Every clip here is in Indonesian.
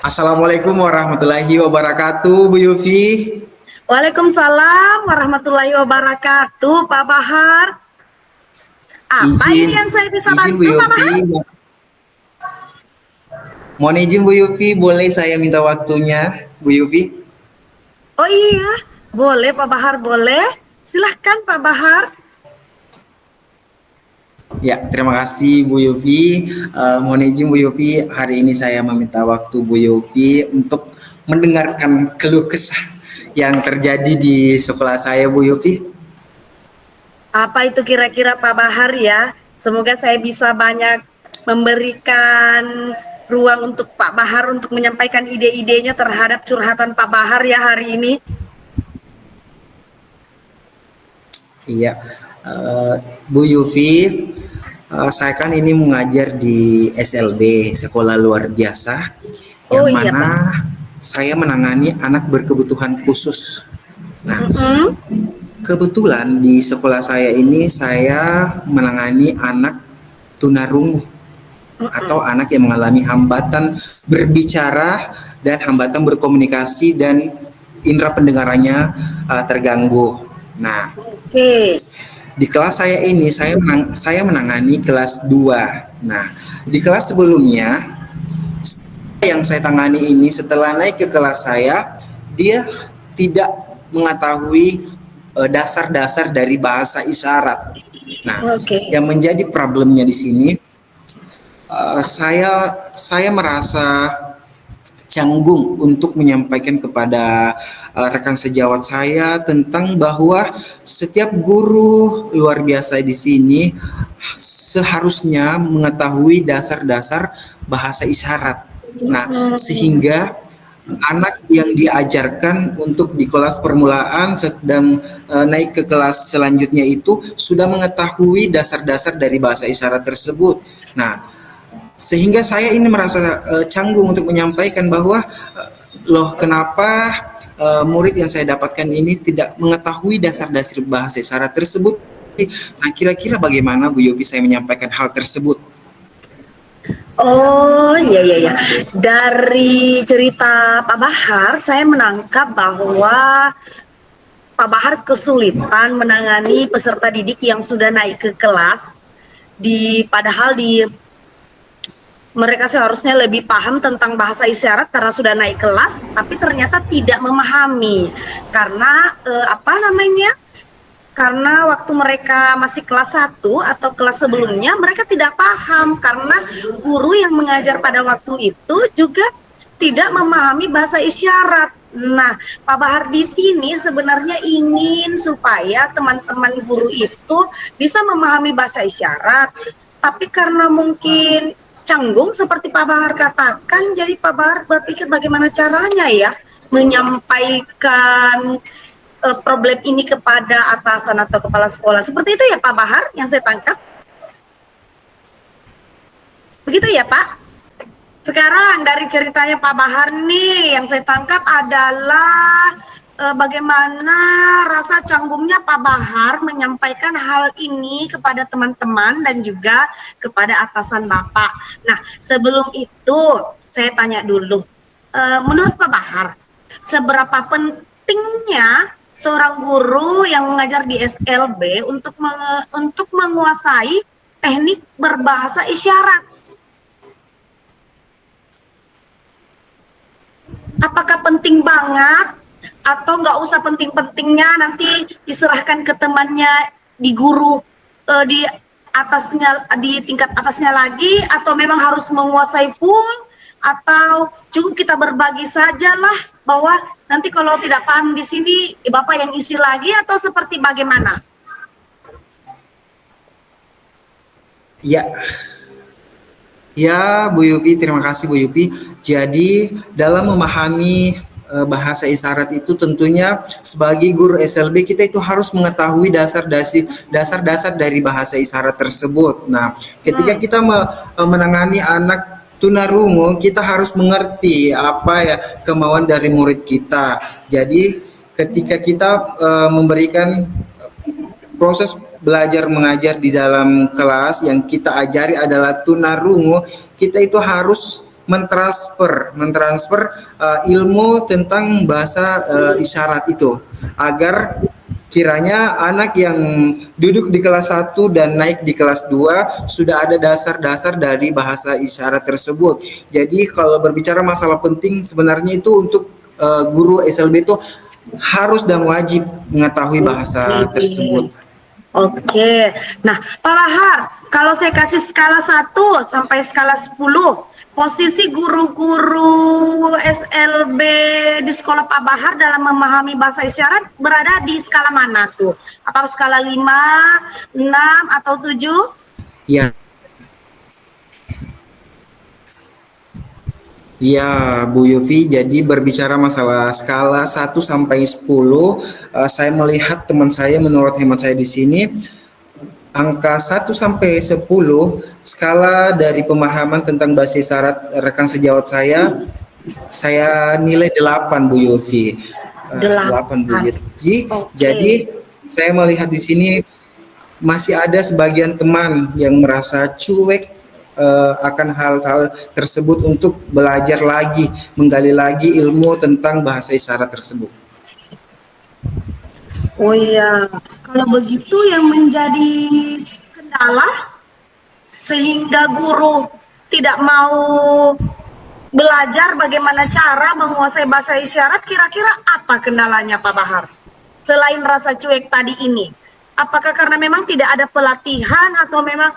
Assalamualaikum warahmatullahi wabarakatuh, Bu Yufi. Waalaikumsalam warahmatullahi wabarakatuh, Pak Bahar. Apa Izin, ini yang saya bisa izin Bu bantu, Pak Yufi. Bahar? Mohon izin Bu Yufi, boleh saya minta waktunya, Bu Yufi? Oh iya, boleh Pak Bahar, boleh. Silahkan Pak Bahar. Ya, terima kasih Bu Yufi. Mohon izin Bu Yufi, hari ini saya meminta waktu Bu Yufi untuk mendengarkan keluh kesah yang terjadi di sekolah saya, Bu Yufi. Apa itu kira-kira Pak Bahar ya? Semoga saya bisa banyak memberikan ruang untuk Pak Bahar untuk menyampaikan ide-idenya terhadap curhatan Pak Bahar ya hari ini. Iya, eh, Bu Yufi, saya kan ini mengajar di SLB, Sekolah Luar Biasa, Oh yang iya mana Pak. saya menangani anak berkebutuhan khusus. Nah, Mm-mm. kebetulan di sekolah saya ini saya menangani anak tunarungu atau Mm-mm. anak yang mengalami hambatan berbicara dan hambatan berkomunikasi dan indera pendengarannya terganggu. Nah, Oke. di kelas saya ini saya menangani kelas 2. Nah, di kelas sebelumnya yang saya tangani ini setelah naik ke kelas saya, dia tidak mengetahui dasar-dasar dari bahasa isyarat. Nah, Oke. yang menjadi problemnya di sini, saya merasa canggung untuk menyampaikan kepada rekan sejawat saya tentang bahwa setiap guru luar biasa di sini seharusnya mengetahui dasar-dasar bahasa isyarat. Nah, Mm-mm. sehingga anak yang diajarkan untuk di kelas permulaan sedang naik ke kelas selanjutnya itu sudah mengetahui dasar-dasar dari bahasa isyarat tersebut. Nah, sehingga saya ini merasa canggung untuk menyampaikan bahwa loh kenapa murid yang saya dapatkan ini tidak mengetahui dasar-dasar bahasa isyarat tersebut. Nah, kira-kira bagaimana Bu Yopi saya menyampaikan hal tersebut? Oh, iya iya iya. Dari cerita Pak Bahar, saya menangkap bahwa Pak Bahar kesulitan menangani peserta didik yang sudah naik ke kelas padahal mereka seharusnya lebih paham tentang bahasa isyarat karena sudah naik kelas, tapi ternyata tidak memahami karena apa namanya? Karena waktu mereka masih kelas 1 atau kelas sebelumnya mereka tidak paham karena guru yang mengajar pada waktu itu juga tidak memahami bahasa isyarat. Nah, Pak Bahar di sini sebenarnya ingin supaya teman-teman guru itu bisa memahami bahasa isyarat, tapi karena mungkin canggung seperti Pak Bahar katakan, jadi Pak Bahar berpikir bagaimana caranya ya menyampaikan problem ini kepada atasan atau kepala sekolah. Seperti itu ya Pak Bahar yang saya tangkap. Begitu ya Pak? Sekarang dari ceritanya Pak Bahar nih yang saya tangkap adalah bagaimana rasa canggungnya Pak Bahar menyampaikan hal ini kepada teman-teman dan juga kepada atasan Bapak. Nah, sebelum itu saya tanya dulu, menurut Pak Bahar, seberapa pentingnya seorang guru yang mengajar di SLB untuk menguasai teknik berbahasa isyarat? Apakah penting banget atau nggak usah penting-pentingnya, nanti diserahkan ke temannya di guru di atasnya, di tingkat atasnya lagi, atau memang harus menguasai full, atau cukup kita berbagi sajalah bahwa nanti kalau tidak paham di sini Bapak yang isi lagi, atau seperti bagaimana? Ya, ya, Bu Yupi, terima kasih Bu Yupi. Jadi, dalam memahami bahasa isyarat itu tentunya sebagai guru SLB kita itu harus mengetahui dasar-dasar dari bahasa isyarat tersebut. Nah, ketika Hmm. kita menangani anak tunarungu, kita harus mengerti apa ya kemauan dari murid kita. Jadi, ketika kita memberikan proses belajar mengajar di dalam kelas yang kita ajari adalah tunarungu, kita itu harus mentransfer ilmu tentang bahasa isyarat itu, agar kiranya anak yang duduk di kelas 1 dan naik di kelas 2 sudah ada dasar-dasar dari bahasa isyarat tersebut. Jadi kalau berbicara masalah penting sebenarnya itu untuk guru SLB itu harus dan wajib mengetahui bahasa tersebut. Oke. Nah, Pak Bahar, kalau saya kasih skala 1 sampai skala 10, posisi guru-guru SLB di sekolah Pak Bahar dalam memahami bahasa isyarat berada di skala mana tuh? Apa skala 5, 6, atau 7? Ya. Ya, Bu Yufi, jadi berbicara masalah skala 1 sampai 10, saya melihat teman saya, menurut hemat saya di sini, angka 1 sampai 10 skala dari pemahaman tentang bahasa isyarat rekan sejawat saya nilai 8, Bu Yufi. 8, Bu Yufi. Jadi saya melihat di sini masih ada sebagian teman yang merasa cuek akan hal-hal tersebut untuk belajar lagi, menggali lagi ilmu tentang bahasa isyarat tersebut. Oh iya, kalau begitu yang menjadi kendala sehingga guru tidak mau belajar bagaimana cara menguasai bahasa isyarat, kira-kira apa kendalanya Pak Bahar? Selain rasa cuek tadi ini, apakah karena memang tidak ada pelatihan atau memang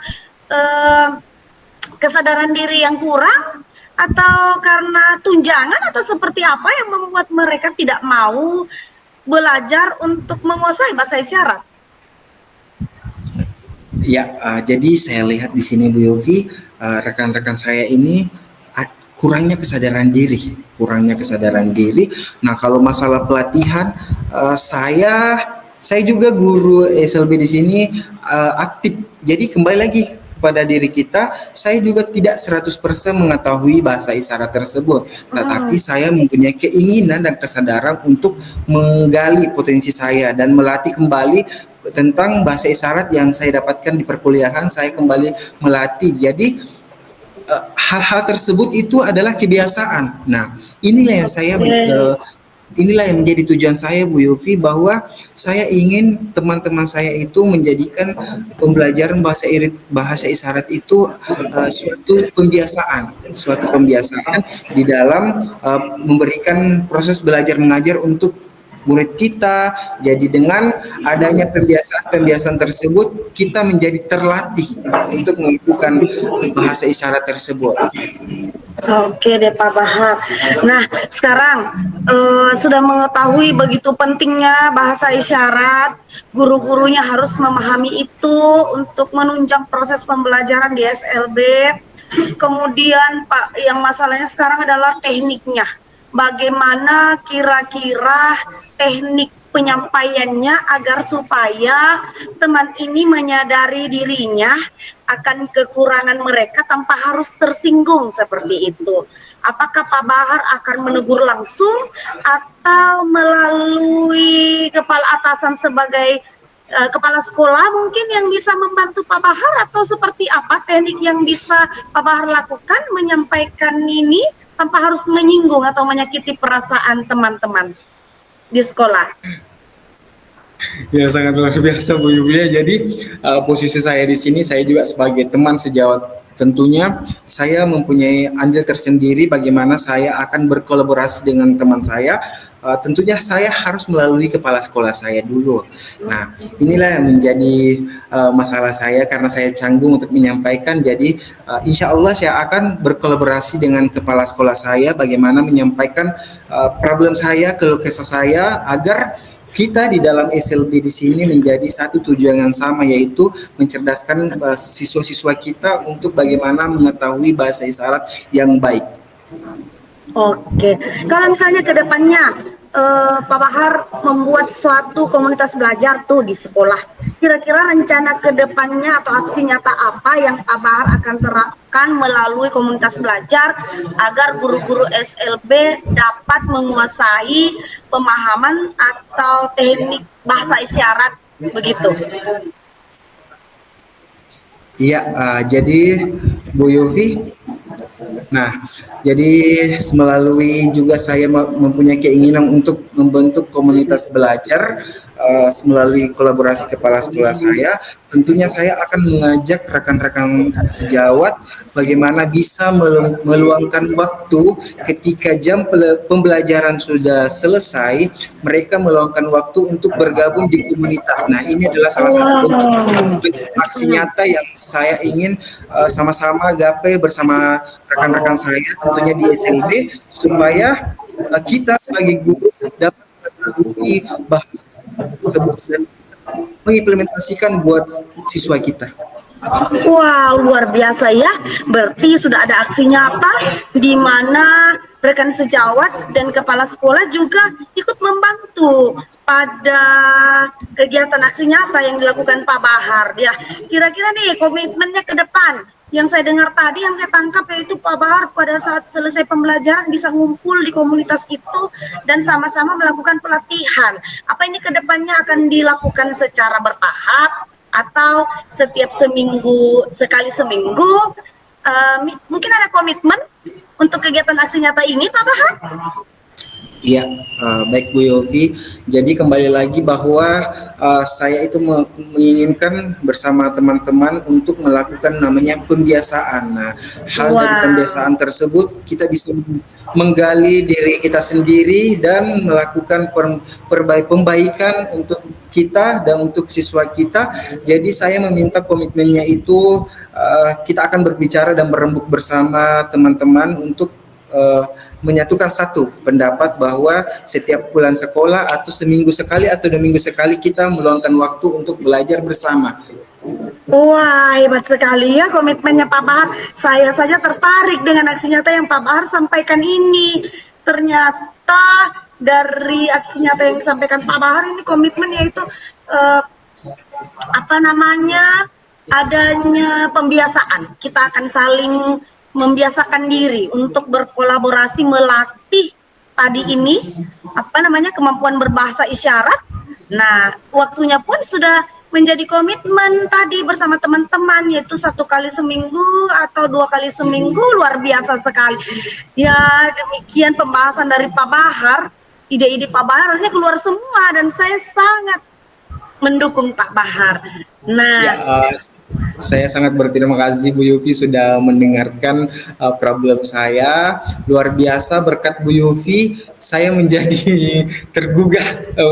kesadaran diri yang kurang, atau karena tunjangan, atau seperti apa yang membuat mereka tidak mau belajar untuk menguasai bahasa isyarat? Ya, jadi saya lihat di sini Bu Yofi, rekan-rekan saya ini kurangnya kesadaran diri. Nah, kalau masalah pelatihan, saya juga guru SLB di sini aktif. Jadi kembali lagi kepada diri kita, saya juga tidak 100% mengetahui bahasa isyarat tersebut, tetapi saya mempunyai keinginan dan kesadaran untuk menggali potensi saya dan melatih kembali tentang bahasa isyarat yang saya dapatkan di perkuliahan. Saya kembali melatih. Jadi hal-hal tersebut itu adalah kebiasaan. Nah, inilah yang menjadi tujuan saya, Bu Yulfi, bahwa saya ingin teman-teman saya itu menjadikan pembelajaran bahasa isyarat itu suatu pembiasaan di dalam memberikan proses belajar mengajar untuk murid kita. Jadi dengan adanya pembiasaan tersebut, kita menjadi terlatih untuk melakukan bahasa isyarat tersebut. Oke deh Pak Bahar. Nah, sekarang sudah mengetahui begitu pentingnya bahasa isyarat, guru-gurunya harus memahami itu untuk menunjang proses pembelajaran di SLB. Kemudian Pak, yang masalahnya sekarang adalah tekniknya. Bagaimana kira-kira teknik penyampaiannya agar supaya teman ini menyadari dirinya akan kekurangan mereka tanpa harus tersinggung seperti itu. Apakah Pak Bahar akan menegur langsung atau melalui kepala atasan sebagai kepala sekolah mungkin yang bisa membantu Pak Bahar, atau seperti apa teknik yang bisa Pak Bahar lakukan menyampaikan ini tanpa harus menyinggung atau menyakiti perasaan teman-teman di sekolah? Ya, sangat luar biasa Bu Yulia. Jadi posisi saya di sini, saya juga sebagai teman sejawat, tentunya saya mempunyai andil tersendiri bagaimana saya akan berkolaborasi dengan teman saya. Tentunya saya harus melalui kepala sekolah saya dulu. Nah, inilah yang menjadi masalah saya karena saya canggung untuk menyampaikan. Jadi insya Allah saya akan berkolaborasi dengan kepala sekolah saya bagaimana menyampaikan problem saya, keluh kesah saya, agar kita di dalam SLB di sini menjadi satu tujuan yang sama, yaitu mencerdaskan siswa-siswa kita untuk bagaimana mengetahui bahasa isyarat yang baik. Oke, kalau misalnya ke depannya Pak Bahar membuat suatu komunitas belajar tuh di sekolah, kira-kira rencana ke depannya atau aksi nyata apa yang Pak Bahar akan terapkan melalui komunitas belajar agar guru-guru SLB dapat menguasai pemahaman atau teknik bahasa isyarat begitu? Iya, jadi Bu Yofi, Nah, jadi melalui juga saya mempunyai keinginan untuk membentuk komunitas belajar melalui kolaborasi kepala sekolah saya. Tentunya saya akan mengajak rekan-rekan sejawat bagaimana bisa meluangkan waktu ketika jam pembelajaran sudah selesai, mereka meluangkan waktu untuk bergabung di komunitas. Nah, ini adalah salah satu bentuk Wow. aksi nyata yang saya ingin sama-sama gapai bersama rekan-rekan saya tentunya di SLB supaya kita sebagai guru dapat mengetahui bahasa tersebut dan bisa mengimplementasikan buat siswa kita. Wah, luar biasa ya. Berarti sudah ada aksi nyata di mana rekan sejawat dan kepala sekolah juga ikut membantu pada kegiatan aksi nyata yang dilakukan Pak Bahar. Ya, kira-kira nih komitmennya ke depan. Yang saya dengar tadi, yang saya tangkap yaitu Pak Bahar pada saat selesai pembelajaran bisa ngumpul di komunitas itu dan sama-sama melakukan pelatihan. Apa ini ke depannya akan dilakukan secara bertahap atau setiap seminggu, sekali seminggu? Mungkin ada komitmen untuk kegiatan aksi nyata ini, Pak Bahar? Iya, baik Bu Yofi. Jadi kembali lagi bahwa saya itu menginginkan bersama teman-teman untuk melakukan namanya pembiasaan. Nah, hal dari Wow. pembiasaan tersebut kita bisa menggali diri kita sendiri dan melakukan pembaikan untuk kita dan untuk siswa kita. Jadi saya meminta komitmennya itu kita akan berbicara dan berembuk bersama teman-teman untuk menyatukan satu pendapat bahwa setiap bulan sekolah atau seminggu sekali atau 2 minggu sekali kita meluangkan waktu untuk belajar bersama. Wah, hebat sekali ya komitmennya Pak Bahar. Saya saja tertarik dengan aksi nyata yang Pak Bahar sampaikan ini. Ternyata dari aksi nyata yang disampaikan Pak Bahar ini komitmen yaitu eh, apa namanya, adanya pembiasaan. Kita akan saling membiasakan diri untuk berkolaborasi melatih tadi ini apa namanya, kemampuan berbahasa isyarat. Nah, waktunya pun sudah menjadi komitmen tadi bersama teman-teman, yaitu 1 kali seminggu atau 2 kali seminggu. Luar biasa sekali ya. Demikian pembahasan dari Pak Bahar. Ide-ide Pak Bahar artinya keluar semua dan saya sangat mendukung Pak Bahar. Ya, Nah, saya sangat berterima kasih Bu Yufi sudah mendengarkan problem saya. Luar biasa berkat Bu Yufi, saya menjadi tergugah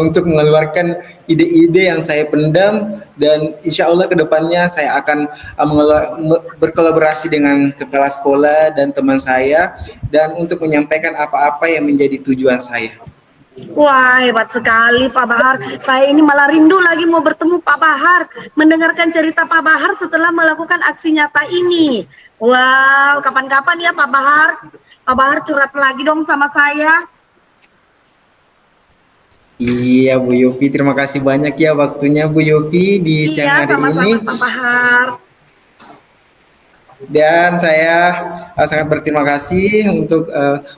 untuk mengeluarkan ide-ide yang saya pendam dan insya Allah kedepannya saya akan berkolaborasi dengan kepala sekolah dan teman saya dan untuk menyampaikan apa-apa yang menjadi tujuan saya. wah, hebat sekali Pak Bahar. Saya ini malah rindu lagi mau bertemu Pak Bahar, mendengarkan cerita Pak Bahar setelah melakukan aksi nyata ini. Wow, kapan-kapan ya Pak Bahar. Pak Bahar curhat lagi dong sama saya. Iya Bu Yufi, terima kasih banyak ya waktunya Bu Yufi di Iya, siang hari ini. sama-sama Pak Bahar. Dan saya sangat berterima kasih untuk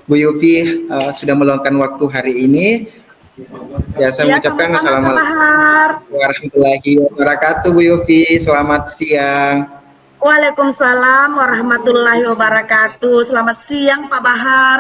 Bu Yufi sudah meluangkan waktu hari ini. Ya, saya Iya, mengucapkan sama-sama Pak assalamualaikum Bahar. warahmatullahi wabarakatuh Bu Yufi. Selamat siang. Waalaikumsalam warahmatullahi wabarakatuh. Selamat siang Pak Bahar.